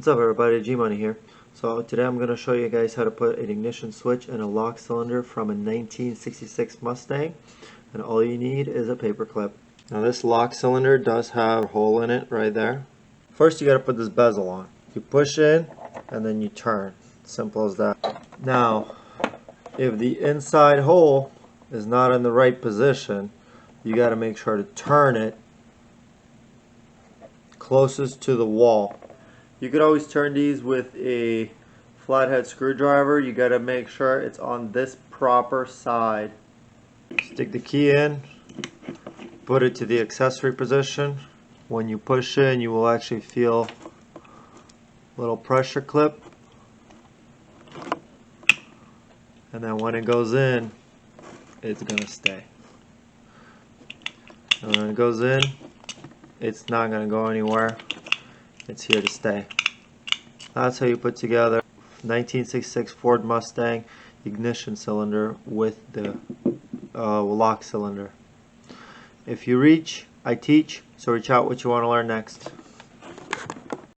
What's up everybody, G-Money here. So today I'm going to show you guys how to put an ignition switch in a lock cylinder from a 1966 Mustang, and all you need is a paper clip. Now this lock cylinder does have a hole in it right there. First you got to put this bezel on. You push in and then you turn. Simple as that. Now if the inside hole is not in the right position, you got to make sure to turn it closest to the wall. You could always turn these with a flathead screwdriver. You got to make sure it's on this proper side. Stick the key in, put it to the accessory position. When you push in, you will actually feel a little pressure clip, and then when it goes in, it's gonna stay. And when it goes in, it's not gonna go anywhere. It's here to stay. That's how you put together 1966 Ford Mustang ignition cylinder with the lock cylinder. If you reach, I teach, so reach out what you want to learn next.